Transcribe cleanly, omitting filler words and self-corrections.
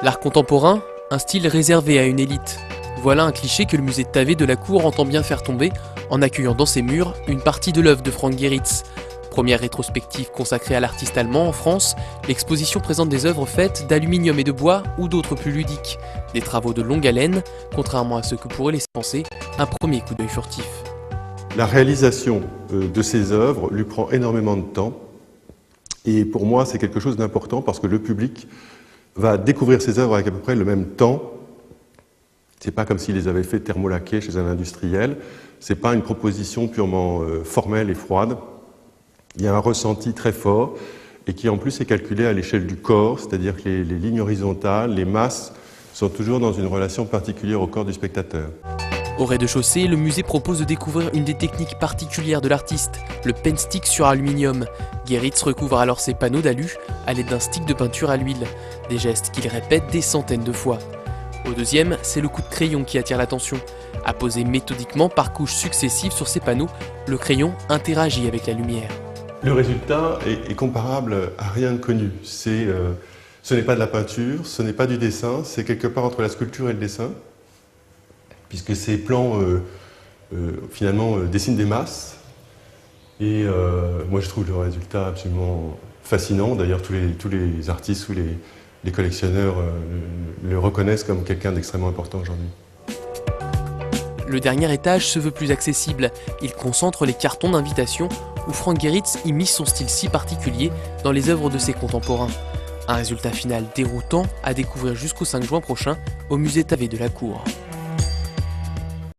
L'art contemporain, un style réservé à une élite. Voilà un cliché que le musée de Thavé de la Cour entend bien faire tomber en accueillant dans ses murs une partie de l'œuvre de Frank Gehritz. Première rétrospective consacrée à l'artiste allemand en France, l'exposition présente des œuvres faites d'aluminium et de bois ou d'autres plus ludiques. Des travaux de longue haleine, contrairement à ce que pourrait laisser penser un premier coup d'œil furtif. La réalisation de ces œuvres lui prend énormément de temps. Et pour moi, c'est quelque chose d'important parce que le public va découvrir ces œuvres avec à peu près le même temps. C'est pas comme s'il les avait fait thermolaquer chez un industriel. C'est pas une proposition purement formelle et froide. Il y a un ressenti très fort et qui en plus est calculé à l'échelle du corps, c'est-à-dire que les lignes horizontales, les masses sont toujours dans une relation particulière au corps du spectateur. Au rez-de-chaussée, le musée propose de découvrir une des techniques particulières de l'artiste, le pen stick sur aluminium. Gehritz recouvre alors ses panneaux d'alu à l'aide d'un stick de peinture à l'huile, des gestes qu'il répète des centaines de fois. Au deuxième, c'est le coup de crayon qui attire l'attention. Apposé méthodiquement par couches successives sur ces panneaux, le crayon interagit avec la lumière. Le résultat est comparable à rien de connu. Ce n'est pas de la peinture, ce n'est pas du dessin, c'est quelque part entre la sculpture et le dessin, puisque ces plans finalement dessinent des masses. Et moi je trouve le résultat absolument fascinant. D'ailleurs tous les artistes ou les collectionneurs le reconnaissent comme quelqu'un d'extrêmement important aujourd'hui. Le dernier étage se veut plus accessible. Il concentre les cartons d'invitation où Frank Gehritz imite son style si particulier dans les œuvres de ses contemporains. Un résultat final déroutant à découvrir jusqu'au 5 juin prochain au musée Thavé de la Cour.